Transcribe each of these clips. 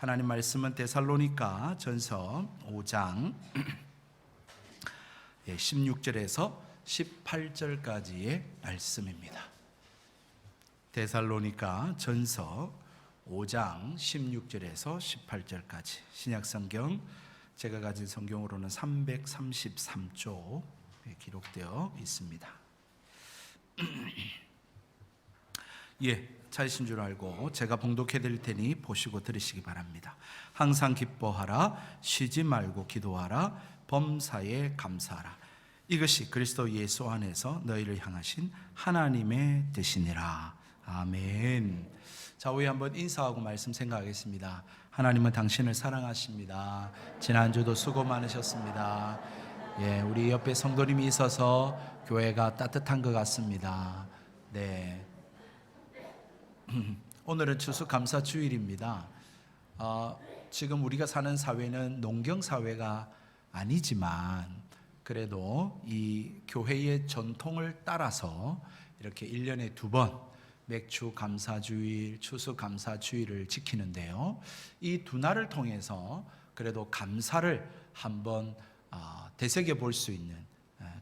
하나님 말씀은 데살로니가 전서 5장 16절에서 18절까지의 말씀입니다. 데살로니가 전서 5장 16절에서 18절까지 신약성경 제가 가진 성경으로는 333쪽에 기록되어 있습니다. 찾으신 줄 알고 제가 봉독해 드릴 테니 보시고 들으시기 바랍니다. 항상 기뻐하라, 쉬지 말고 기도하라, 범사에 감사하라. 이것이 그리스도 예수 안에서 너희를 향하신 하나님의 뜻이니라. 아멘. 자, 우리 한번 인사하고 말씀 생각하겠습니다. 하나님은 당신을 사랑하십니다. 지난주도 수고 많으셨습니다. 우리 옆에 성도님이 있어서 교회가 따뜻한 것 같습니다. 네. 오늘은 추수감사주일입니다. 지금 우리가 사는 사회는 농경사회가 아니지만 그래도 이 교회의 전통을 따라서 이렇게 1년에 2번 맥추감사주일, 추수감사주일을 지키는데요. 이 두 날을 통해서 그래도 감사를 한번 되새겨 볼 수 있는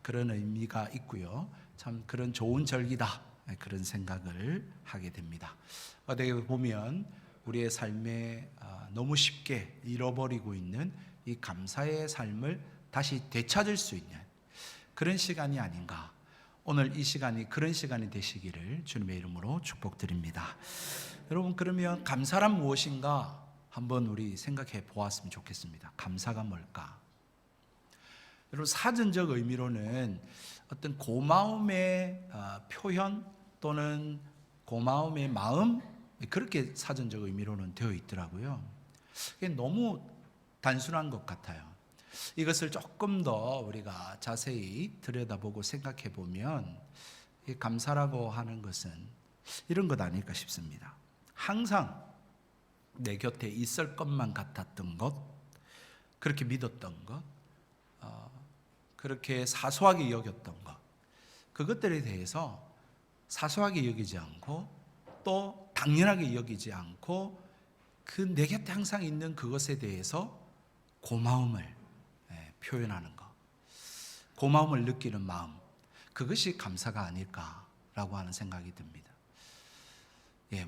그런 의미가 있고요. 참 그런 좋은 절기다, 그런 생각을 하게 됩니다. 어떻게 보면 우리의 삶에 너무 쉽게 잃어버리고 있는 이 감사의 삶을 다시 되찾을 수 있는 그런 시간이 아닌가. 오늘 이 시간이 그런 시간이 되시기를 주님의 이름으로 축복드립니다. 여러분, 그러면 감사란 무엇인가 한번 우리 생각해 보았으면 좋겠습니다. 감사가 뭘까? 여러분, 사전적 의미로는 어떤 고마움의 표현 또는 고마움의 마음, 그렇게 사전적 의미로는 되어 있더라고요. 이게 너무 단순한 것 같아요. 이것을 조금 더 우리가 자세히 들여다보고 생각해 보면 감사라고 하는 것은 이런 것 아닐까 싶습니다. 항상 내 곁에 있을 것만 같았던 것, 그렇게 믿었던 것, 그렇게 사소하게 여겼던 것, 그것들에 대해서 사소하게 여기지 않고 또 당연하게 여기지 않고 그 내 곁에 항상 있는 그것에 대해서 고마움을 표현하는 것, 고마움을 느끼는 마음, 그것이 감사가 아닐까라고 하는 생각이 듭니다.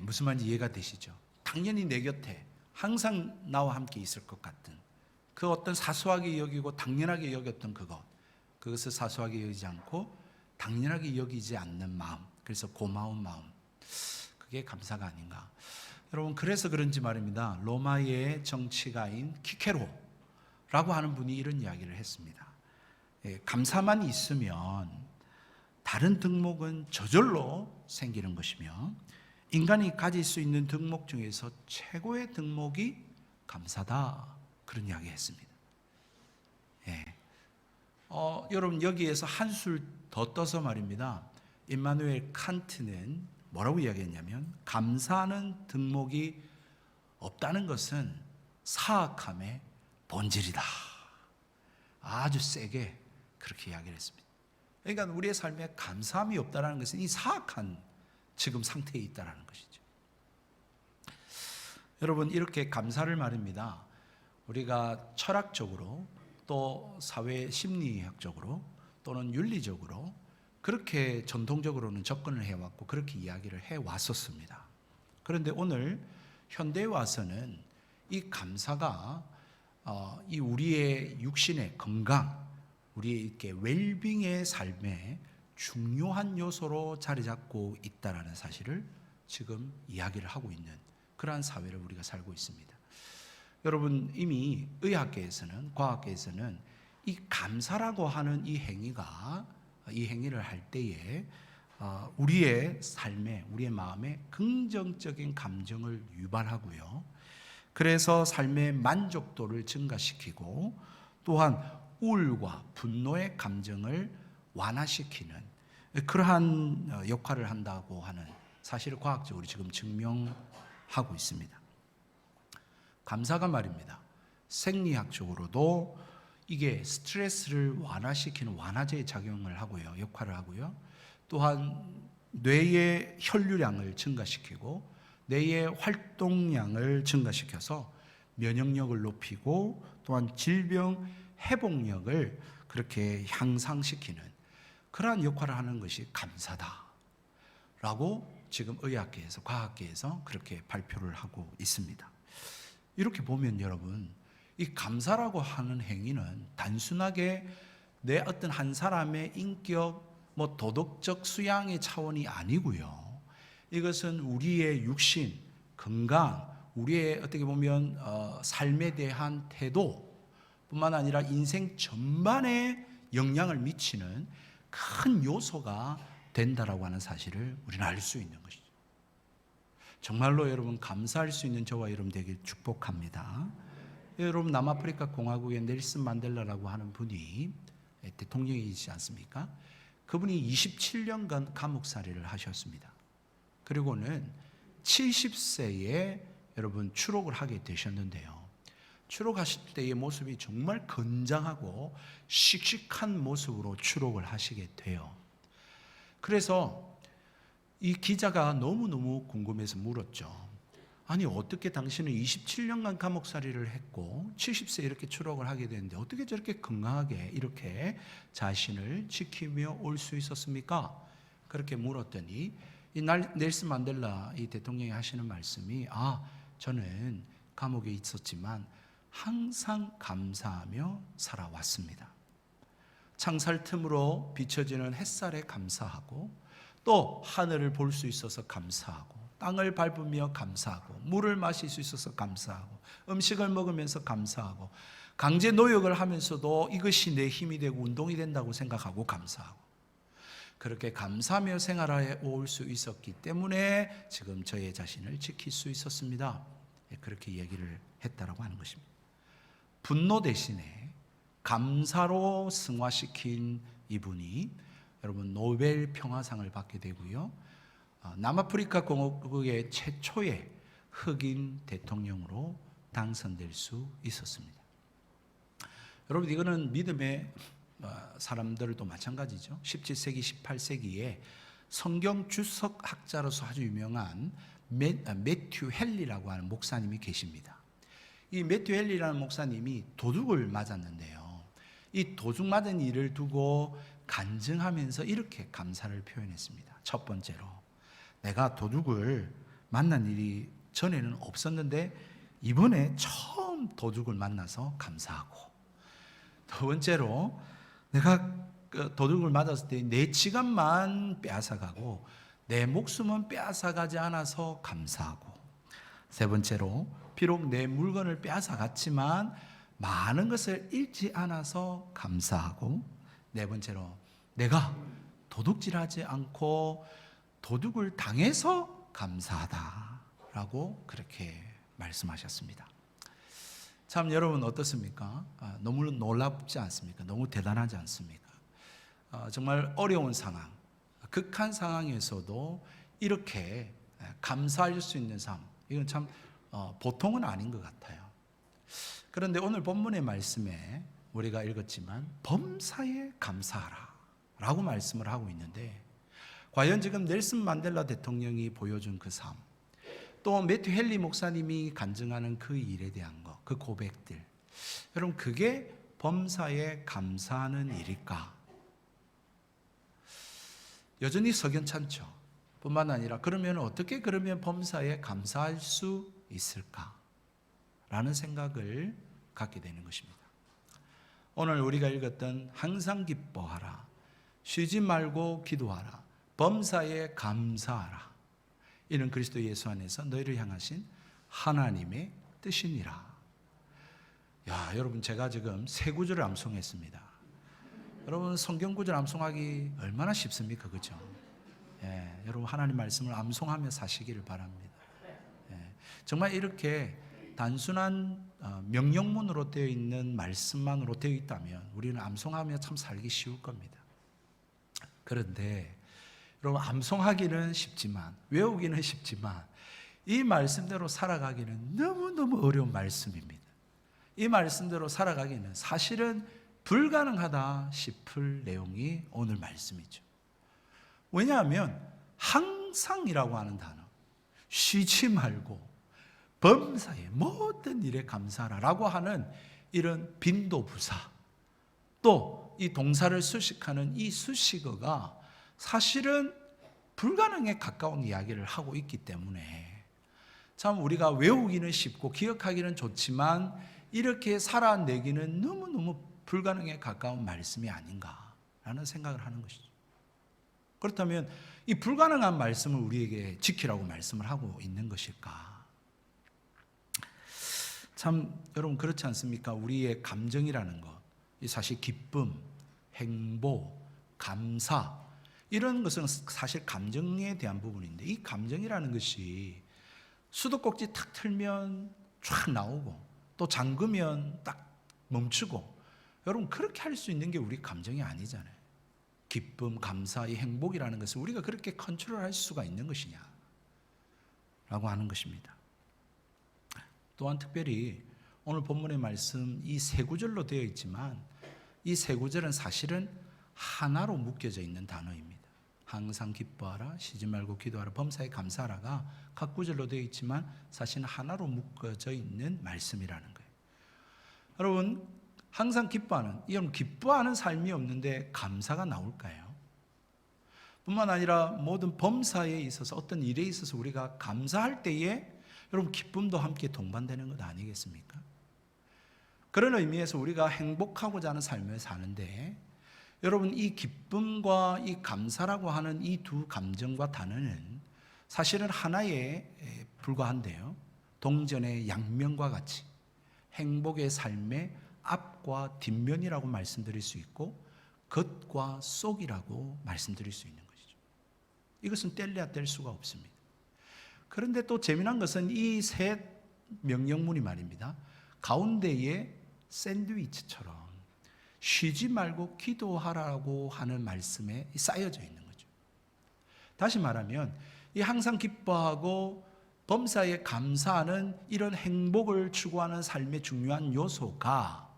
무슨 말인지 이해가 되시죠? 당연히 내 곁에 항상 나와 함께 있을 것 같은 그 어떤 사소하게 여기고 당연하게 여겼던 그것을 사소하게 여기지 않고 당연하게 여기지 않는 마음, 그래서 고마운 마음, 그게 감사가 아닌가. 여러분, 그래서 그런지 말입니다. 로마의 정치가인 키케로라고 하는 분이 이런 이야기를 했습니다. 감사만 있으면 다른 덕목은 저절로 생기는 것이며 인간이 가질 수 있는 덕목 중에서 최고의 덕목이 감사다, 그런 이야기 했습니다. 여러분, 여기에서 한술 더 떠서 말입니다. 임마누엘 칸트는 뭐라고 이야기했냐면 감사하는 덕목이 없다는 것은 사악함의 본질이다. 아주 세게 그렇게 이야기를 했습니다. 그러니까 우리의 삶에 감사함이 없다는 것은 이 사악한 지금 상태에 있다는 것이죠. 여러분, 이렇게 감사를 말입니다. 우리가 철학적으로 또 사회 심리학적으로 또는 윤리적으로 그렇게 전통적으로는 접근을 해왔고 그렇게 이야기를 해왔었습니다. 그런데 오늘 현대에 와서는 이 감사가 이 우리의 육신의 건강, 우리의 이렇게 웰빙의 삶에 중요한 요소로 자리 잡고 있다라는 사실을 지금 이야기를 하고 있는 그러한 사회를 우리가 살고 있습니다. 여러분, 이미 의학계에서는, 과학계에서는 이 감사라고 하는 이 행위를 할 때에 우리의 삶에, 우리의 마음에 긍정적인 감정을 유발하고요. 그래서 삶의 만족도를 증가시키고 또한 우울과 분노의 감정을 완화시키는 그러한 역할을 한다고 하는 사실을 과학적으로 지금 증명하고 있습니다. 감사가 말입니다. 생리학적으로도 이게 스트레스를 완화시키는 완화제의 작용을 하고요, 역할을 하고요. 또한 뇌의 혈류량을 증가시키고 뇌의 활동량을 증가시켜서 면역력을 높이고 또한 질병 회복력을 그렇게 향상시키는 그러한 역할을 하는 것이 감사다라고 지금 의학계에서 과학계에서 그렇게 발표를 하고 있습니다. 이렇게 보면 여러분, 이 감사라고 하는 행위는 단순하게 내 어떤 한 사람의 인격, 도덕적 수양의 차원이 아니고요. 이것은 우리의 육신, 건강, 우리의 어떻게 보면 삶에 대한 태도뿐만 아니라 인생 전반에 영향을 미치는 큰 요소가 된다라고 하는 사실을 우리는 알 수 있는 것이죠. 정말로 여러분 감사할 수 있는 저와 여러분 되길 축복합니다. 여러분 남아프리카 공화국의 넬슨 만델라라고 하는 분이 대통령이지 않습니까? 그분이 27년간 감옥살이를 하셨습니다. 그리고는 70세에 여러분 추록을 하게 되셨는데요. 추록하실 때의 모습이 정말 건장하고 씩씩한 모습으로 추록을 하시게 돼요. 그래서 이 기자가 너무너무 궁금해서 물었죠. 아니 어떻게 당신은 27년간 감옥살이를 했고 70세 이렇게 추록을 하게 되는데 어떻게 저렇게 건강하게 이렇게 자신을 지키며 올 수 있었습니까? 그렇게 물었더니 이 넬슨 만델라 이 대통령이 하시는 말씀이 저는 감옥에 있었지만 항상 감사하며 살아왔습니다. 창살 틈으로 비춰지는 햇살에 감사하고 또 하늘을 볼 수 있어서 감사하고 땅을 밟으며 감사하고 물을 마실 수 있어서 감사하고 음식을 먹으면서 감사하고 강제 노역을 하면서도 이것이 내 힘이 되고 운동이 된다고 생각하고 감사하고 그렇게 감사하며 생활해 올 수 있었기 때문에 지금 저의 자신을 지킬 수 있었습니다. 그렇게 얘기를 했다라고 하는 것입니다. 분노 대신에 감사로 승화시킨 이분이 여러분 노벨 평화상을 받게 되고요. 남아프리카 공화국의 최초의 흑인 대통령으로 당선될 수 있었습니다. 여러분 이거는 믿음의 사람들도 마찬가지죠. 17세기, 18세기에 성경 주석 학자로서 아주 유명한 매튜 헨리라고 하는 목사님이 계십니다. 이 매튜 헨리라는 목사님이 도둑을 맞았는데요. 이 도둑 맞은 일을 두고 간증하면서 이렇게 감사를 표현했습니다. 첫 번째로 내가 도둑을 만난 일이 전에는 없었는데 이번에 처음 도둑을 만나서 감사하고, 두 번째로 내가 도둑을 맞았을 때 내 지갑만 빼앗아가고 내 목숨은 빼앗아가지 않아서 감사하고, 세 번째로 비록 내 물건을 빼앗아갔지만 많은 것을 잃지 않아서 감사하고, 네 번째로 내가 도둑질하지 않고 도둑을 당해서 감사하다라고 그렇게 말씀하셨습니다. 참 여러분 어떻습니까? 너무 놀랍지 않습니까? 너무 대단하지 않습니까? 정말 어려운 상황, 극한 상황에서도 이렇게 감사할 수 있는 삶, 이건 참 보통은 아닌 것 같아요. 그런데 오늘 본문의 말씀에 우리가 읽었지만 범사에 감사하라 라고 말씀을 하고 있는데, 과연 지금 넬슨 만델라 대통령이 보여준 그 삶, 또 매튜 헨리 목사님이 간증하는 그 일에 대한 것, 그 고백들, 여러분 그게 범사에 감사하는 일일까? 여전히 석연찮죠. 뿐만 아니라 그러면 어떻게 범사에 감사할 수 있을까? 라는 생각을 갖게 되는 것입니다. 오늘 우리가 읽었던 항상 기뻐하라, 쉬지 말고 기도하라, 범사에 감사하라, 이는 그리스도 예수 안에서 너희를 향하신 하나님의 뜻이니라. 여러분 제가 지금 세 구절을 암송했습니다. 여러분 성경 구절 암송하기 얼마나 쉽습니까? 그렇죠? 여러분 하나님 말씀을 암송하며 사시기를 바랍니다. 정말 이렇게 단순한 명령문으로 되어 있는 말씀만으로 되어 있다면 우리는 암송하며 참 살기 쉬울 겁니다. 그런데 여러분 암송하기는 쉽지만, 외우기는 쉽지만 이 말씀대로 살아가기는 너무너무 어려운 말씀입니다. 이 말씀대로 살아가기는 사실은 불가능하다 싶을 내용이 오늘 말씀이죠. 왜냐하면 항상이라고 하는 단어, 쉬지 말고 범사에 모든 일에 감사하라라고 하는 이런 빈도부사, 또 이 동사를 수식하는 이 수식어가 사실은 불가능에 가까운 이야기를 하고 있기 때문에 참 우리가 외우기는 쉽고 기억하기는 좋지만 이렇게 살아내기는 너무너무 불가능에 가까운 말씀이 아닌가라는 생각을 하는 것이죠. 그렇다면 이 불가능한 말씀을 우리에게 지키라고 말씀을 하고 있는 것일까? 참 여러분 그렇지 않습니까? 우리의 감정이라는 것, 이 사실 기쁨, 행복, 감사 이런 것은 사실 감정에 대한 부분인데 이 감정이라는 것이 수도꼭지 탁 틀면 쫙 나오고 또 잠그면 딱 멈추고 여러분 그렇게 할 수 있는 게 우리 감정이 아니잖아요. 기쁨, 감사, 이 행복이라는 것을 우리가 그렇게 컨트롤할 수가 있는 것이냐 라고 하는 것입니다. 또한 특별히 오늘 본문의 말씀 이 세 구절로 되어 있지만 이 세 구절은 사실은 하나로 묶여져 있는 단어입니다. 항상 기뻐하라, 쉬지 말고 기도하라, 범사에 감사하라가 각 구절로 되어 있지만 사실은 하나로 묶어져 있는 말씀이라는 거예요. 여러분 항상 기뻐하는, 여러분 기뻐하는 삶이 없는데 감사가 나올까요? 뿐만 아니라 모든 범사에 있어서 어떤 일에 있어서 우리가 감사할 때에 여러분 기쁨도 함께 동반되는 것 아니겠습니까? 그런 의미에서 우리가 행복하고자 하는 삶을 사는데 여러분 이 기쁨과 이 감사라고 하는 이 두 감정과 단어는 사실은 하나에 불과한데요. 동전의 양면과 같이 행복의 삶의 앞과 뒷면이라고 말씀드릴 수 있고 겉과 속이라고 말씀드릴 수 있는 것이죠. 이것은 뗄래야 뗄 수가 없습니다. 그런데 또 재미난 것은 이 세 명령문이 말입니다. 가운데에 샌드위치처럼 쉬지 말고 기도하라고 하는 말씀에 쌓여져 있는 거죠. 다시 말하면 이 항상 기뻐하고 범사에 감사하는 이런 행복을 추구하는 삶의 중요한 요소가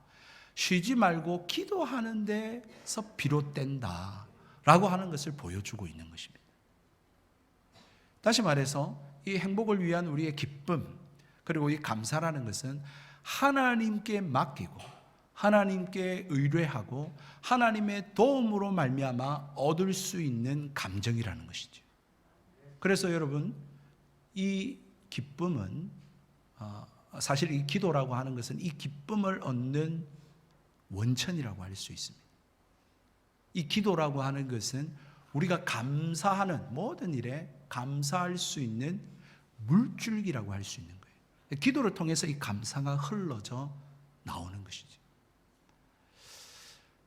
쉬지 말고 기도하는 데서 비롯된다 라고 하는 것을 보여주고 있는 것입니다. 다시 말해서 이 행복을 위한 우리의 기쁨 그리고 이 감사라는 것은 하나님께 맡기고 하나님께 의뢰하고 하나님의 도움으로 말미암아 얻을 수 있는 감정이라는 것이죠. 그래서 여러분 이 기쁨은 사실 이 기도라고 하는 것은 이 기쁨을 얻는 원천이라고 할 수 있습니다. 이 기도라고 하는 것은 우리가 감사하는 모든 일에 감사할 수 있는 물줄기라고 할 수 있는 거예요. 기도를 통해서 이 감사가 흘러져 나오는 것이죠.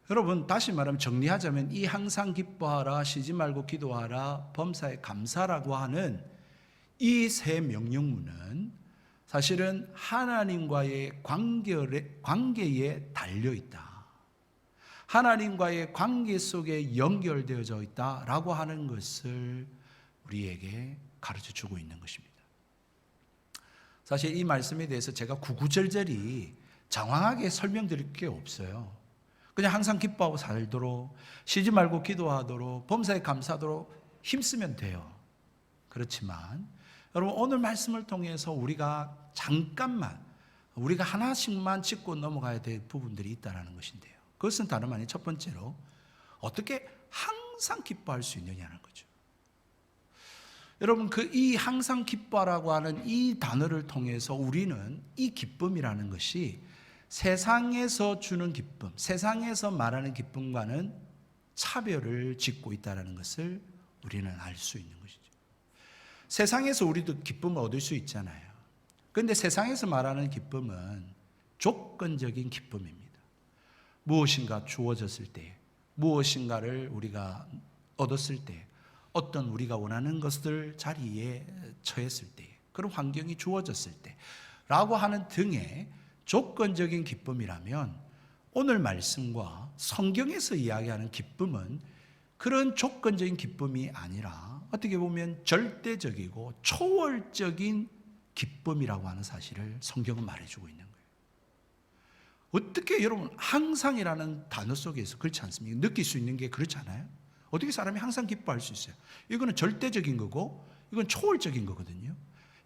여러분 다시 말하면 정리하자면 이 항상 기뻐하라, 쉬지 말고 기도하라, 범사에 감사라고 하는 이 세 명령문은 사실은 하나님과의 관계에 달려 있다. 하나님과의 관계 속에 연결되어져 있다라고 하는 것을 우리에게 가르쳐 주고 있는 것입니다. 사실 이 말씀에 대해서 제가 구구절절히 장황하게 설명드릴 게 없어요. 그냥 항상 기뻐하고 살도록, 쉬지 말고 기도하도록, 범사에 감사하도록 힘쓰면 돼요. 그렇지만 여러분 오늘 말씀을 통해서 우리가 잠깐만 우리가 하나씩만 짚고 넘어가야 될 부분들이 있다는 것인데요. 그것은 다름 아닌 첫 번째로 어떻게 항상 기뻐할 수 있느냐는 거죠. 여러분 이 항상 기뻐라고 하는 이 단어를 통해서 우리는 이 기쁨이라는 것이 세상에서 주는 기쁨, 세상에서 말하는 기쁨과는 차별을 짓고 있다는 것을 우리는 알 수 있는 것이죠. 세상에서 우리도 기쁨을 얻을 수 있잖아요. 그런데 세상에서 말하는 기쁨은 조건적인 기쁨입니다. 무엇인가 주어졌을 때, 무엇인가를 우리가 얻었을 때, 어떤 우리가 원하는 것들 자리에 처했을 때, 그런 환경이 주어졌을 때 라고 하는 등의 조건적인 기쁨이라면 오늘 말씀과 성경에서 이야기하는 기쁨은 그런 조건적인 기쁨이 아니라 어떻게 보면 절대적이고 초월적인 기쁨이라고 하는 사실을 성경은 말해주고 있는 거예요. 어떻게 여러분 항상이라는 단어 속에서 그렇지 않습니까? 느낄 수 있는 게 그렇잖아요. 어떻게 사람이 항상 기뻐할 수 있어요? 이거는 절대적인 거고 이건 초월적인 거거든요.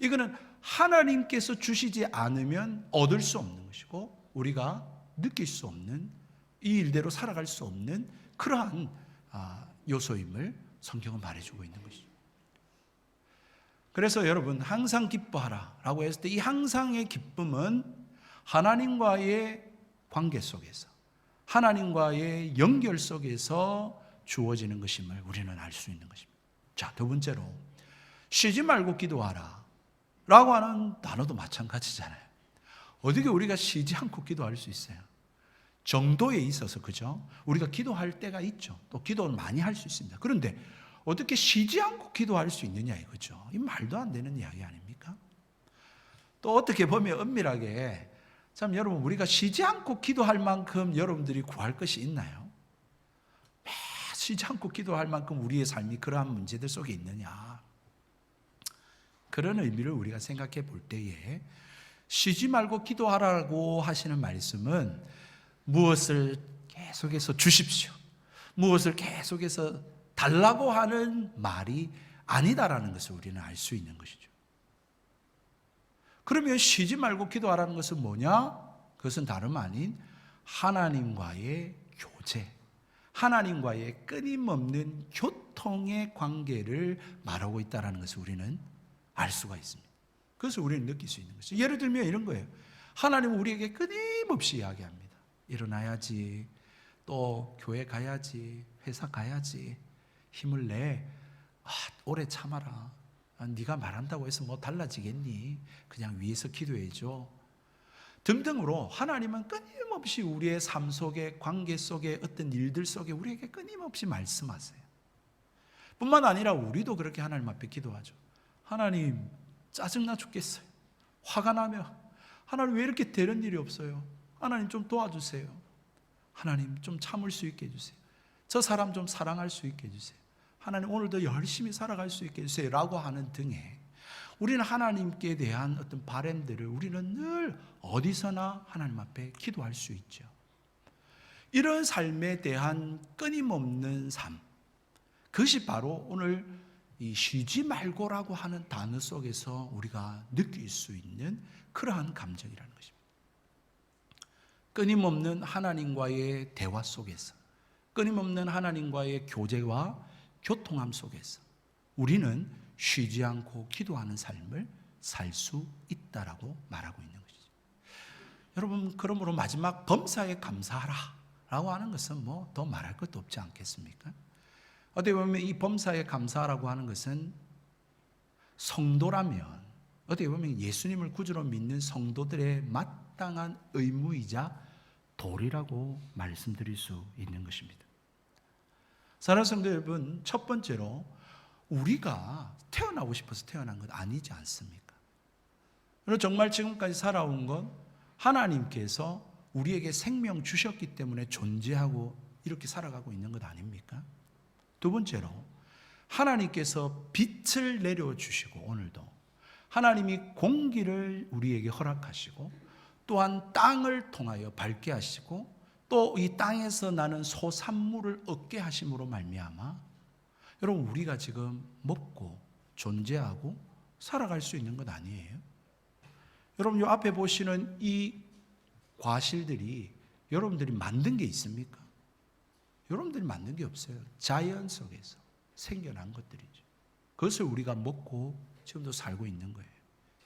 이거는 하나님께서 주시지 않으면 얻을 수 없는 것이고 우리가 느낄 수 없는, 이 일대로 살아갈 수 없는 그러한 요소임을 성경은 말해주고 있는 것이죠. 그래서 여러분, 항상 기뻐하라 라고 했을 때 이 항상의 기쁨은 하나님과의 관계 속에서, 하나님과의 연결 속에서 주어지는 것임을 우리는 알 수 있는 것입니다. 자, 두 번째로 쉬지 말고 기도하라 라고 하는 단어도 마찬가지잖아요. 어떻게 우리가 쉬지 않고 기도할 수 있어요? 정도에 있어서, 그죠? 우리가 기도할 때가 있죠. 또 기도를 많이 할 수 있습니다. 그런데 어떻게 쉬지 않고 기도할 수 있느냐 이거죠. 이 말도 안 되는 이야기 아닙니까? 또 어떻게 보면 엄밀하게, 참 여러분, 우리가 쉬지 않고 기도할 만큼 여러분들이 구할 것이 있나요? 쉬지 않고 기도할 만큼 우리의 삶이 그러한 문제들 속에 있느냐? 그런 의미를 우리가 생각해 볼 때에 쉬지 말고 기도하라고 하시는 말씀은 무엇을 계속해서 주십시오, 무엇을 계속해서 달라고 하는 말이 아니다라는 것을 우리는 알 수 있는 것이죠. 그러면 쉬지 말고 기도하라는 것은 뭐냐? 그것은 다름 아닌 하나님과의 교제, 하나님과의 끊임없는 교통의 관계를 말하고 있다는 것을 우리는 알 수가 있습니다. 그래서 우리는 느낄 수 있는 것이죠. 예를 들면 이런 거예요. 하나님은 우리에게 끊임없이 이야기합니다. 일어나야지, 또 교회 가야지, 회사 가야지, 힘을 내, 오래 참아라, 네가 말한다고 해서 뭐 달라지겠니, 그냥 위에서 기도해줘 등등으로 하나님은 끊임없이 우리의 삶 속에, 관계 속에, 어떤 일들 속에 우리에게 끊임없이 말씀하세요. 뿐만 아니라 우리도 그렇게 하나님 앞에 기도하죠. 하나님, 짜증나 죽겠어요. 화가 나면 하나님 왜 이렇게 되는 일이 없어요? 하나님 좀 도와주세요. 하나님 좀 참을 수 있게 해주세요. 저 사람 좀 사랑할 수 있게 해주세요. 하나님 오늘도 열심히 살아갈 수 있게 해주세요 라고 하는 등의, 우리는 하나님께 대한 어떤 바람들을 우리는 늘 어디서나 하나님 앞에 기도할 수 있죠. 이런 삶에 대한 끊임없는 삶, 그것이 바로 오늘 이 쉬지 말고라고 하는 단어 속에서 우리가 느낄 수 있는 그러한 감정이라는 것입니다. 끊임없는 하나님과의 대화 속에서, 끊임없는 하나님과의 교제와 교통함 속에서 우리는 쉬지 않고 기도하는 삶을 살 수 있다라고 말하고 있는 것이죠. 여러분, 그러므로 마지막 범사에 감사하라 라고 하는 것은 뭐 더 말할 것도 없지 않겠습니까? 어떻게 보면 이 범사에 감사하라고 하는 것은 성도라면, 어떻게 보면 예수님을 구주로 믿는 성도들의 마땅한 의무이자 도리라고 말씀드릴 수 있는 것입니다. 사랑하는 성도 여러분, 첫 번째로 우리가 태어나고 싶어서 태어난 것 아니지 않습니까? 그리고 정말 지금까지 살아온 건 하나님께서 우리에게 생명 주셨기 때문에 존재하고 이렇게 살아가고 있는 것 아닙니까? 두 번째로 하나님께서 빛을 내려주시고, 오늘도 하나님이 공기를 우리에게 허락하시고, 또한 땅을 통하여 밝게 하시고, 또 이 땅에서 나는 소산물을 얻게 하심으로 말미암아 여러분, 우리가 지금 먹고 존재하고 살아갈 수 있는 것 아니에요? 여러분, 이 앞에 보시는 이 과실들이 여러분들이 만든 게 있습니까? 여러분들이 만든 게 없어요. 자연 속에서 생겨난 것들이죠. 그것을 우리가 먹고 지금도 살고 있는 거예요.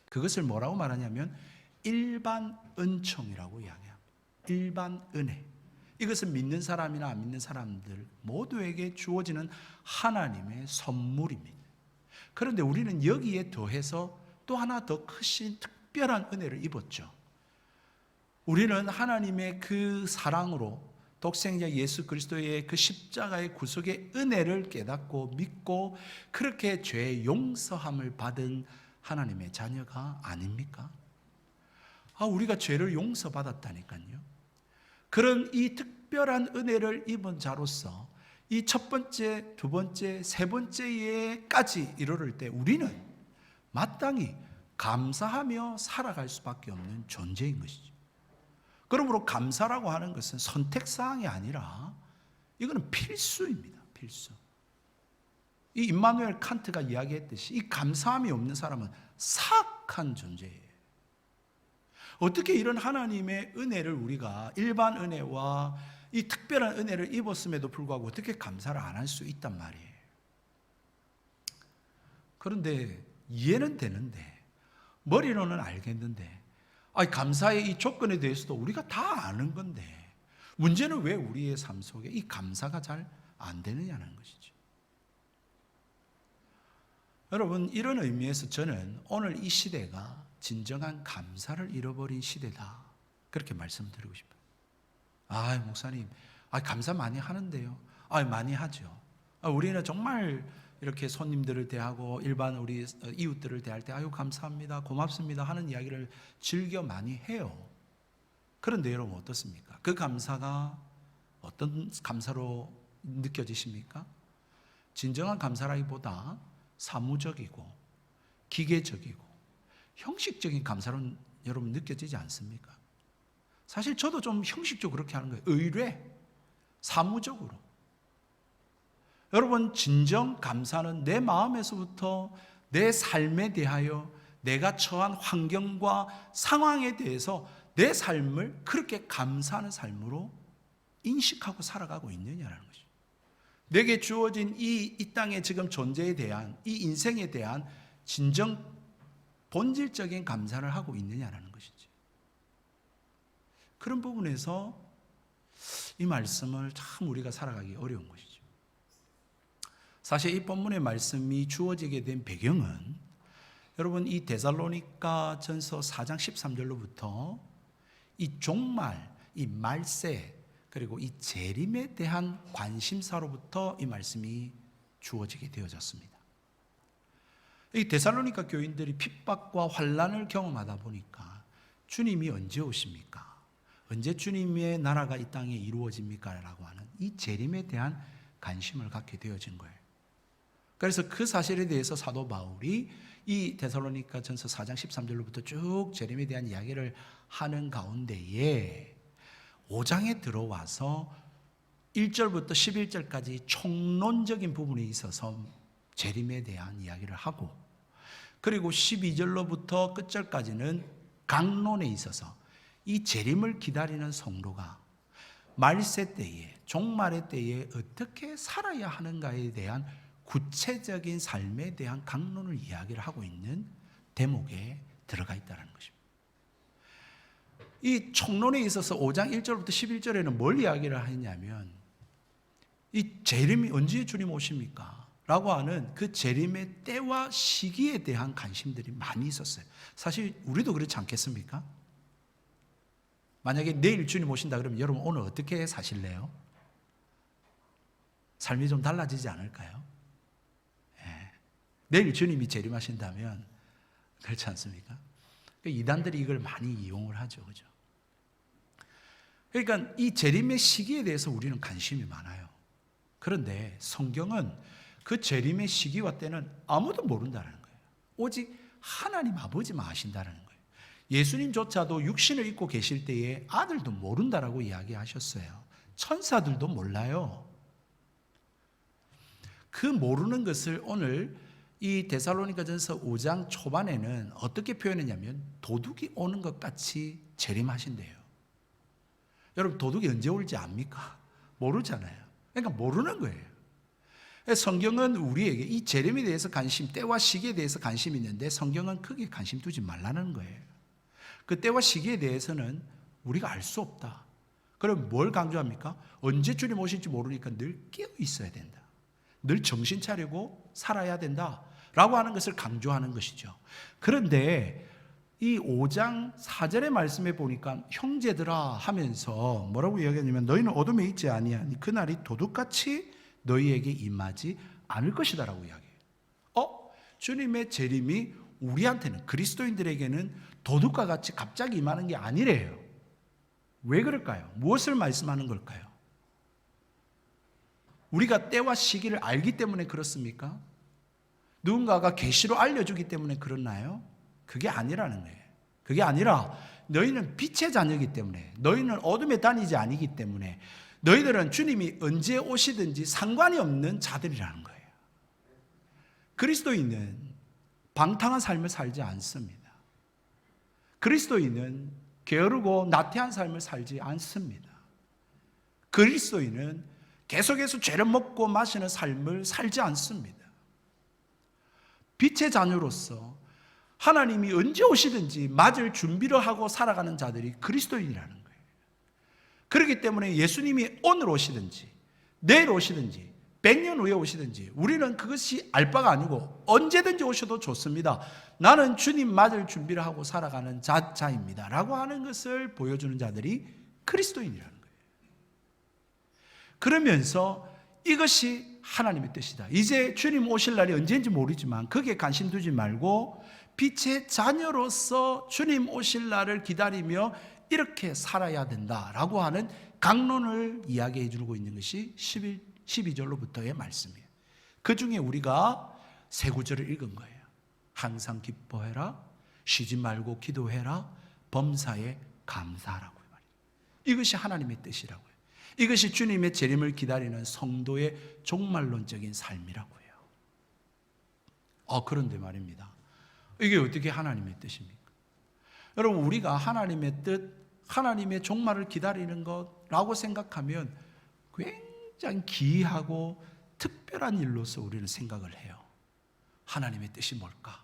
그것을 뭐라고 말하냐면 일반 은총이라고 이야기합니다. 일반 은혜. 이것은 믿는 사람이나 안 믿는 사람들 모두에게 주어지는 하나님의 선물입니다. 그런데 우리는 여기에 더해서 또 하나 더 크신 특별한 은혜를 입었죠. 우리는 하나님의 그 사랑으로 독생자 예수 그리스도의 그 십자가의 구속의 은혜를 깨닫고 믿고 그렇게 죄의 용서함을 받은 하나님의 자녀가 아닙니까? 우리가 죄를 용서받았다니까요. 그런 이 특별한 은혜를 입은 자로서 이 첫 번째, 두 번째, 세 번째에까지 이르를 때 우리는 마땅히 감사하며 살아갈 수밖에 없는 존재인 것이죠. 그러므로 감사라고 하는 것은 선택사항이 아니라 이거는 필수입니다. 필수. 이 임마누엘 칸트가 이야기했듯이 이 감사함이 없는 사람은 사악한 존재예요. 어떻게 이런 하나님의 은혜를 우리가 일반 은혜와 이 특별한 은혜를 입었음에도 불구하고 어떻게 감사를 안 할 수 있단 말이에요. 그런데 이해는 되는데, 머리로는 알겠는데, 감사의 이 조건에 대해서도 우리가 다 아는 건데 문제는 왜 우리의 삶 속에 이 감사가 잘 안 되느냐는 것이죠. 여러분, 이런 의미에서 저는 오늘 이 시대가 진정한 감사를 잃어버린 시대다, 그렇게 말씀드리고 싶어요. 목사님, 감사 많이 하는데요. 많이 하죠. 우리는 정말 이렇게 손님들을 대하고 일반 우리 이웃들을 대할 때 감사합니다, 고맙습니다 하는 이야기를 즐겨 많이 해요. 그런데 여러분 어떻습니까? 그 감사가 어떤 감사로 느껴지십니까? 진정한 감사라기보다 사무적이고 기계적이고 형식적인 감사로 여러분 느껴지지 않습니까? 사실 저도 좀 형식적으로 그렇게 하는 거예요. 의뢰, 사무적으로. 여러분, 진정 감사는 내 마음에서부터 내 삶에 대하여 내가 처한 환경과 상황에 대해서 내 삶을 그렇게 감사하는 삶으로 인식하고 살아가고 있느냐라는 것이죠. 내게 주어진 이 땅의 지금 존재에 대한, 이 인생에 대한 진정 본질적인 감사를 하고 있느냐라는 것이지. 그런 부분에서 이 말씀을 참 우리가 살아가기 어려운 것이죠. 사실 이 본문의 말씀이 주어지게 된 배경은 여러분, 이 데살로니가 전서 4장 13절로부터 이 종말, 이 말세, 그리고 이 재림에 대한 관심사로부터 이 말씀이 주어지게 되어졌습니다. 이 데살로니가 교인들이 핍박과 환난을 경험하다 보니까 주님이 언제 오십니까? 언제 주님의 나라가 이 땅에 이루어집니까? 라고 하는 이 재림에 대한 관심을 갖게 되어진 거예요. 그래서 그 사실에 대해서 사도 바울이 이 데살로니가 전서 4장 13절로부터 쭉 재림에 대한 이야기를 하는 가운데에 5장에 들어와서 1절부터 11절까지 총론적인 부분에 있어서 재림에 대한 이야기를 하고, 그리고 12절로부터 끝절까지는 강론에 있어서 이 재림을 기다리는 성도가 말세 때에, 종말의 때에 어떻게 살아야 하는가에 대한 구체적인 삶에 대한 강론을 이야기를 하고 있는 대목에 들어가 있다는 것입니다. 이 총론에 있어서 5장 1절부터 11절에는 뭘 이야기를 하냐면 이 재림이 언제 주님 오십니까? 라고 하는 그 재림의 때와 시기에 대한 관심들이 많이 있었어요. 사실 우리도 그렇지 않겠습니까? 만약에 내일 주님 오신다 그러면 여러분 오늘 어떻게 사실래요? 삶이 좀 달라지지 않을까요? 내일 주님이 재림하신다면 그렇지 않습니까? 이단들이 이걸 많이 이용을 하죠. 그죠? 그러니까 이 재림의 시기에 대해서 우리는 관심이 많아요. 그런데 성경은 그 재림의 시기와 때는 아무도 모른다는 거예요. 오직 하나님 아버지만 아신다는 거예요. 예수님조차도 육신을 입고 계실 때에 아들도 모른다라고 이야기하셨어요. 천사들도 몰라요. 그 모르는 것을 오늘 이 데살로니가전서 5장 초반에는 어떻게 표현했냐면 도둑이 오는 것 같이 재림하신대요. 여러분, 도둑이 언제 올지 압니까? 모르잖아요. 그러니까 모르는 거예요. 성경은 우리에게 이 재림에 대해서 관심, 때와 시기에 대해서 관심이 있는데 성경은 크게 관심 두지 말라는 거예요. 그 때와 시기에 대해서는 우리가 알 수 없다. 그럼 뭘 강조합니까? 언제 주님 오실지 모르니까 늘 깨어 있어야 된다. 늘 정신 차리고 살아야 된다 라고 하는 것을 강조하는 것이죠. 그런데 이 5장 4절의 말씀에 보니까 형제들아 하면서 뭐라고 이야기하냐면 너희는 어둠에 있지 아니하니 그날이 도둑같이 너희에게 임하지 않을 것이다 라고 이야기해요. 주님의 재림이 우리한테는, 그리스도인들에게는 도둑과 같이 갑자기 임하는 게 아니래요. 왜 그럴까요? 무엇을 말씀하는 걸까요? 우리가 때와 시기를 알기 때문에 그렇습니까? 누군가가 계시로 알려주기 때문에 그렇나요? 그게 아니라는 거예요. 그게 아니라 너희는 빛의 자녀이기 때문에, 너희는 어둠에 다니지 아니기 때문에 너희들은 주님이 언제 오시든지 상관이 없는 자들이라는 거예요. 그리스도인은 방탕한 삶을 살지 않습니다. 그리스도인은 게으르고 나태한 삶을 살지 않습니다. 그리스도인은 계속해서 죄를 먹고 마시는 삶을 살지 않습니다. 빛의 자녀로서 하나님이 언제 오시든지 맞을 준비를 하고 살아가는 자들이 그리스도인이라는 거예요. 그렇기 때문에 예수님이 오늘 오시든지 내일 오시든지 100년 후에 오시든지 우리는 그것이 알 바가 아니고 언제든지 오셔도 좋습니다. 나는 주님 맞을 준비를 하고 살아가는 자입니다 라고 하는 것을 보여주는 자들이 그리스도인이라는 거예요. 그러면서 이것이 하나님의 뜻이다. 이제 주님 오실 날이 언제인지 모르지만 거기에 관심 두지 말고 빛의 자녀로서 주님 오실 날을 기다리며 이렇게 살아야 된다라고 하는 강론을 이야기해 주고 있는 것이 12절로부터의 말씀이에요. 그 중에 우리가 세 구절을 읽은 거예요. 항상 기뻐해라, 쉬지 말고 기도해라, 범사에 감사하라고 말이에요. 이것이 하나님의 뜻이라고요. 이것이 주님의 재림을 기다리는 성도의 종말론적인 삶이라고요. 그런데 말입니다. 이게 어떻게 하나님의 뜻입니까? 여러분, 우리가 하나님의 뜻, 하나님의 종말을 기다리는 것라고 생각하면 굉장히 기이하고 특별한 일로서 우리는 생각을 해요. 하나님의 뜻이 뭘까?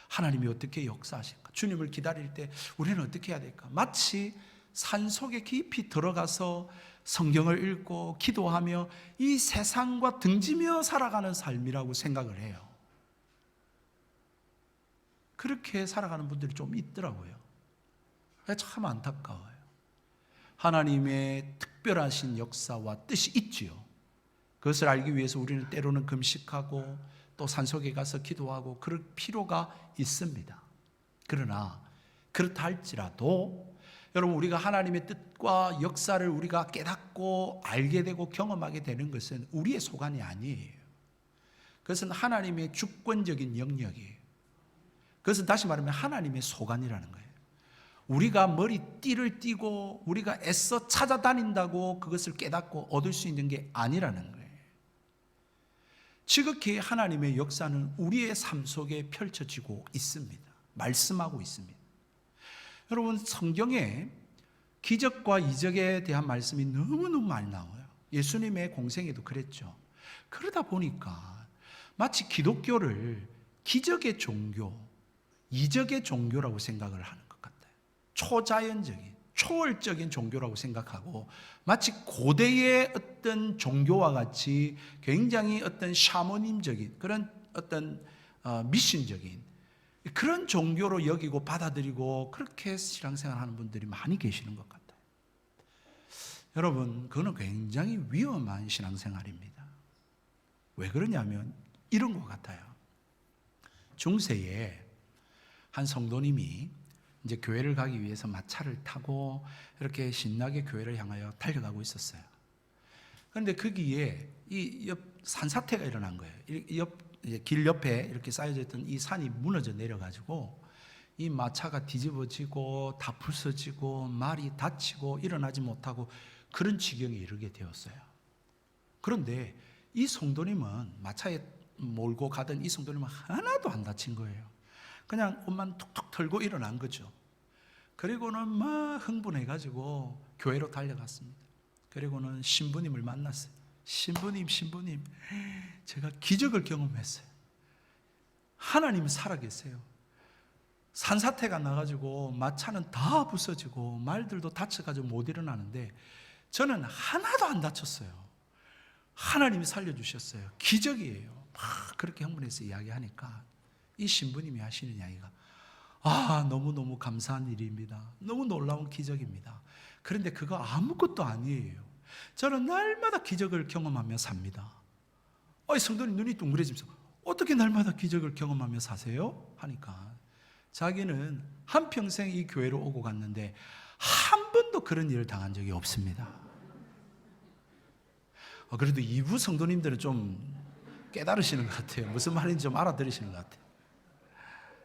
하나님이 어떻게 역사하실까? 주님을 기다릴 때 우리는 어떻게 해야 될까? 마치 산속에 깊이 들어가서 성경을 읽고 기도하며 이 세상과 등지며 살아가는 삶이라고 생각을 해요. 그렇게 살아가는 분들이 좀 있더라고요. 참 안타까워요. 하나님의 특별하신 역사와 뜻이 있지요. 그것을 알기 위해서 우리는 때로는 금식하고 또 산속에 가서 기도하고 그럴 필요가 있습니다. 그러나 그렇다 할지라도 여러분, 우리가 하나님의 뜻과 역사를 우리가 깨닫고 알게 되고 경험하게 되는 것은 우리의 소관이 아니에요. 그것은 하나님의 주권적인 영역이에요. 그것은 다시 말하면 하나님의 소관이라는 거예요. 우리가 머리띠를 띠고 우리가 애써 찾아다닌다고 그것을 깨닫고 얻을 수 있는 게 아니라는 거예요. 지극히 하나님의 역사는 우리의 삶 속에 펼쳐지고 있습니다. 말씀하고 있습니다. 여러분, 성경에 기적과 이적에 대한 말씀이 너무너무 많이 나와요. 예수님의 공생에도 그랬죠. 그러다 보니까 마치 기독교를 기적의 종교, 이적의 종교라고 생각을 하는 것 같아요. 초자연적인, 초월적인 종교라고 생각하고 마치 고대의 어떤 종교와 같이 굉장히 어떤 샤머님적인 그런 어떤 미신적인 그런 종교로 여기고 받아들이고 그렇게 신앙생활하는 분들이 많이 계시는 것 같아요. 여러분, 그거는 굉장히 위험한 신앙생활입니다. 왜 그러냐면 이런 것 같아요. 중세에 한 성도님이 이제 교회를 가기 위해서 마차를 타고 이렇게 신나게 교회를 향하여 달려가고 있었어요. 그런데 거기에 이 옆 산사태가 일어난 거예요. 길 옆에 이렇게 쌓여져 있던 이 산이 무너져 내려가지고 이 마차가 뒤집어지고 다 부서지고 말이 다치고 일어나지 못하고 그런 지경에 이르게 되었어요. 그런데 이 성도님은 마차에 몰고 가던 이 성도님은 하나도 안 다친 거예요. 그냥 옷만 툭툭 털고 일어난 거죠. 그리고는 막 흥분해가지고 교회로 달려갔습니다. 그리고는 신부님을 만났어요. 신부님, 제가 기적을 경험했어요. 하나님은 살아계세요. 산사태가 나가지고 마차는 다 부서지고 말들도 다쳐가지고 못 일어나는데 저는 하나도 안 다쳤어요. 하나님이 살려주셨어요. 기적이에요. 막 그렇게 흥분해서 이야기하니까 이 신부님이 하시는 이야기가 너무너무 감사한 일입니다. 너무 놀라운 기적입니다. 그런데 그거 아무것도 아니에요. 저는 날마다 기적을 경험하며 삽니다. 성도님 눈이 둥그레지면서 어떻게 날마다 기적을 경험하며 사세요? 하니까 자기는 한평생 이 교회로 오고 갔는데 한 번도 그런 일을 당한 적이 없습니다. 그래도 이부 성도님들은 좀 깨달으시는 것 같아요. 무슨 말인지 좀 알아들으시는 것 같아요.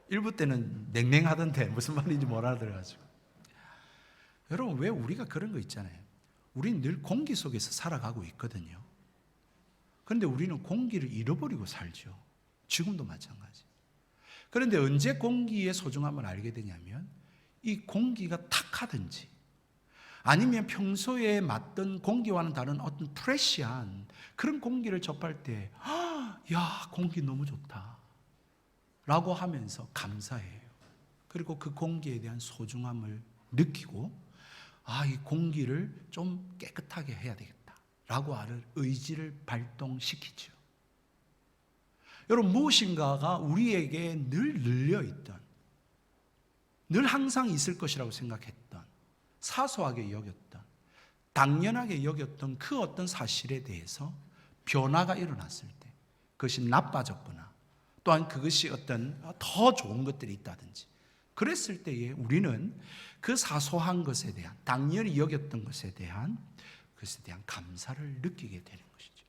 일부 때는 냉랭하던데 무슨 말인지 못 알아들어가지고. 여러분, 왜 우리가 그런 거 있잖아요. 우리는 늘 공기 속에서 살아가고 있거든요. 그런데 우리는 공기를 잃어버리고 살죠. 지금도 마찬가지. 그런데 언제 공기의 소중함을 알게 되냐면 이 공기가 탁하든지 아니면 평소에 맡던 공기와는 다른 어떤 프레시한 그런 공기를 접할 때 야, 공기 너무 좋다 라고 하면서 감사해요. 그리고 그 공기에 대한 소중함을 느끼고 이 공기를 좀 깨끗하게 해야 되겠다 라고 하는 의지를 발동시키죠. 여러분, 무엇인가가 우리에게 늘 늘려있던, 늘 항상 있을 것이라고 생각했던, 사소하게 여겼던, 당연하게 여겼던 그 어떤 사실에 대해서 변화가 일어났을 때 그것이 나빠졌거나 또한 그것이 어떤 더 좋은 것들이 있다든지 그랬을 때에 우리는 그 사소한 것에 대한, 당연히 여겼던 것에 대한 감사를 느끼게 되는 것이죠.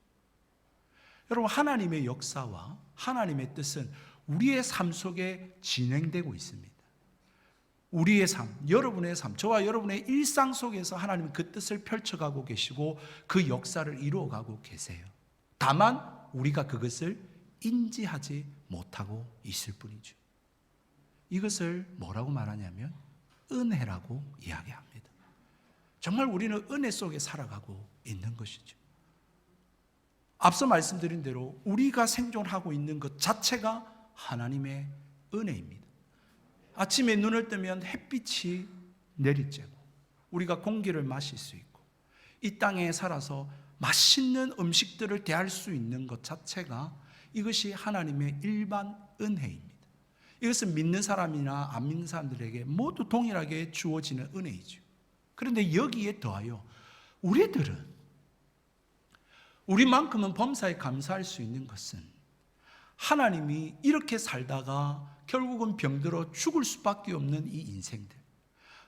여러분, 하나님의 역사와 하나님의 뜻은 우리의 삶 속에 진행되고 있습니다. 우리의 삶, 여러분의 삶, 저와 여러분의 일상 속에서 하나님은 그 뜻을 펼쳐가고 계시고 그 역사를 이루어가고 계세요. 다만 우리가 그것을 인지하지 못하고 있을 뿐이죠. 이것을 뭐라고 말하냐면 은혜라고 이야기합니다. 정말 우리는 은혜 속에 살아가고 있는 것이죠. 앞서 말씀드린 대로 우리가 생존하고 있는 것 자체가 하나님의 은혜입니다. 아침에 눈을 뜨면 햇빛이 내리쬐고 우리가 공기를 마실 수 있고 이 땅에 살아서 맛있는 음식들을 대할 수 있는 것 자체가 이것이 하나님의 일반 은혜입니다. 이것은 믿는 사람이나 안 믿는 사람들에게 모두 동일하게 주어지는 은혜이죠. 그런데 여기에 더하여 우리만큼은 범사에 감사할 수 있는 것은 하나님이 이렇게 살다가 결국은 병들어 죽을 수밖에 없는 이 인생들,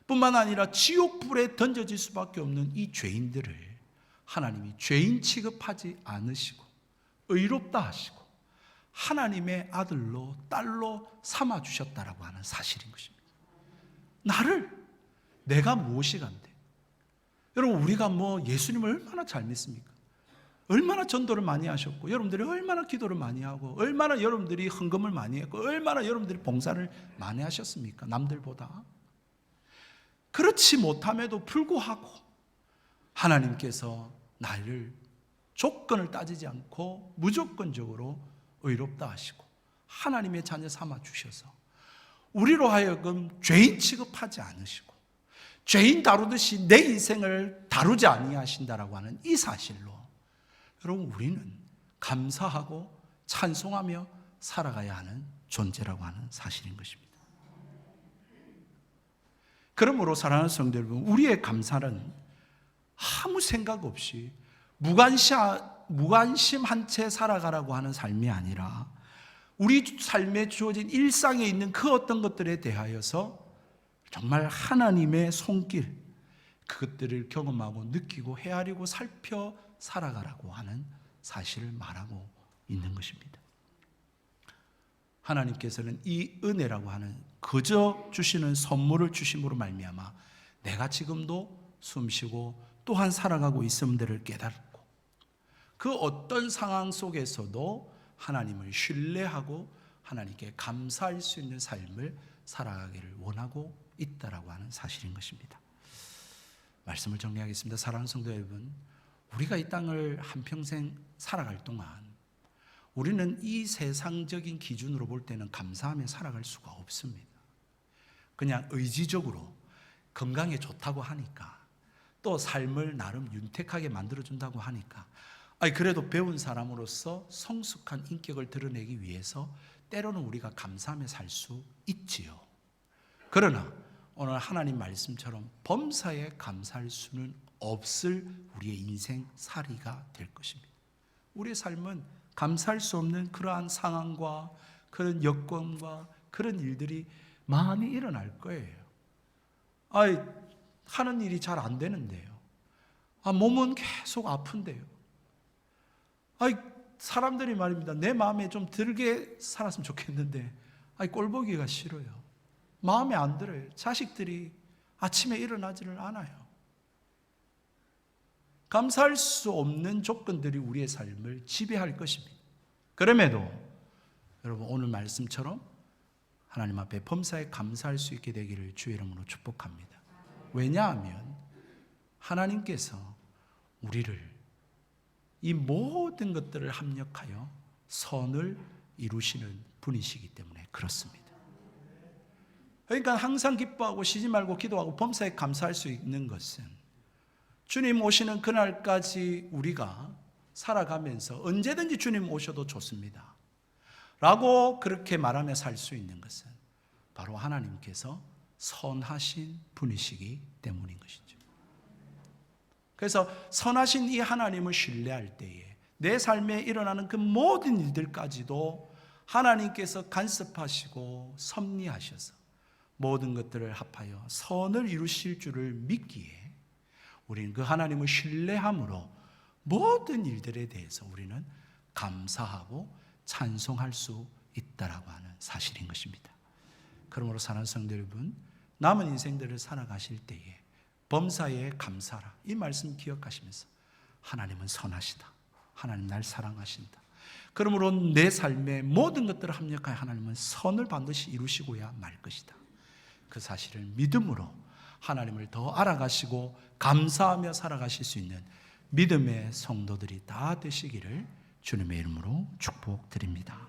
뿐만 아니라 지옥불에 던져질 수밖에 없는 이 죄인들을 하나님이 죄인 취급하지 않으시고 의롭다 하시고 하나님의 아들로 딸로 삼아주셨다라고 하는 사실인 것입니다. 내가 무엇이 간대? 여러분, 우리가 예수님을 얼마나 잘 믿습니까? 얼마나 전도를 많이 하셨고 여러분들이 얼마나 기도를 많이 하고 얼마나 여러분들이 헌금을 많이 했고 얼마나 여러분들이 봉사를 많이 하셨습니까? 남들보다. 그렇지 못함에도 불구하고 하나님께서 나를 조건을 따지지 않고 무조건적으로 의롭다 하시고 하나님의 자녀 삼아 주셔서 우리로 하여금 죄인 취급하지 않으시고 죄인 다루듯이 내 인생을 다루지 아니하신다라고 하는 이 사실로 여러분, 우리는 감사하고 찬송하며 살아가야 하는 존재라고 하는 사실인 것입니다. 그러므로 사랑하는 성도 여러분, 우리의 감사는 아무 생각 없이 무관심한 채 살아가라고 하는 삶이 아니라 우리 삶에 주어진 일상에 있는 그 어떤 것들에 대하여서 정말 하나님의 손길, 그것들을 경험하고 느끼고 헤아리고 살펴 살아가라고 하는 사실을 말하고 있는 것입니다. 하나님께서는 이 은혜라고 하는 그저 주시는 선물을 주심으로 말미암아 내가 지금도 숨쉬고 또한 살아가고 있음들을 깨닫고 그 어떤 상황 속에서도 하나님을 신뢰하고 하나님께 감사할 수 있는 삶을 살아가기를 원하고 있다라고 하는 사실인 것입니다. 말씀을 정리하겠습니다. 사랑하는 성도 여러분, 우리가 이 땅을 한평생 살아갈 동안 우리는 이 세상적인 기준으로 볼 때는 감사하며 살아갈 수가 없습니다. 그냥 의지적으로 건강에 좋다고 하니까 또 삶을 나름 윤택하게 만들어준다고 하니까 그래도 배운 사람으로서 성숙한 인격을 드러내기 위해서 때로는 우리가 감사하며 살 수 있지요. 그러나 오늘 하나님 말씀처럼 범사에 감사할 수는 없을 우리의 인생살이가 될 것입니다. 우리의 삶은 감사할 수 없는 그러한 상황과 그런 여건과 그런 일들이 많이 일어날 거예요. 하는 일이 잘 안 되는데요. 몸은 계속 아픈데요. 사람들이 말입니다. 내 마음에 좀 들게 살았으면 좋겠는데 꼴보기가 싫어요. 마음에 안 들어요. 자식들이 아침에 일어나지를 않아요. 감사할 수 없는 조건들이 우리의 삶을 지배할 것입니다. 그럼에도 여러분 오늘 말씀처럼 하나님 앞에 범사에 감사할 수 있게 되기를 주의 이름으로 축복합니다. 왜냐하면 하나님께서 우리를 이 모든 것들을 합력하여 선을 이루시는 분이시기 때문에 그렇습니다. 그러니까 항상 기뻐하고 쉬지 말고 기도하고 범사에 감사할 수 있는 것은 주님 오시는 그날까지 우리가 살아가면서 언제든지 주님 오셔도 좋습니다 라고 그렇게 말하며 살 수 있는 것은 바로 하나님께서 선하신 분이시기 때문인 것이죠. 그래서 선하신 이 하나님을 신뢰할 때에 내 삶에 일어나는 그 모든 일들까지도 하나님께서 간섭하시고 섭리하셔서 모든 것들을 합하여 선을 이루실 줄을 믿기에 우리는 그 하나님을 신뢰함으로 모든 일들에 대해서 우리는 감사하고 찬송할 수 있다라고 하는 사실인 것입니다. 그러므로 사랑하는 성도 여러분, 남은 인생들을 살아가실 때에 범사에 감사라 이 말씀 기억하시면서 하나님은 선하시다, 하나님 날 사랑하신다, 그러므로 내 삶의 모든 것들을 합력하여 하나님은 선을 반드시 이루시고야 말 것이다, 그 사실을 믿음으로 하나님을 더 알아가시고 감사하며 살아가실 수 있는 믿음의 성도들이 다 되시기를 주님의 이름으로 축복드립니다.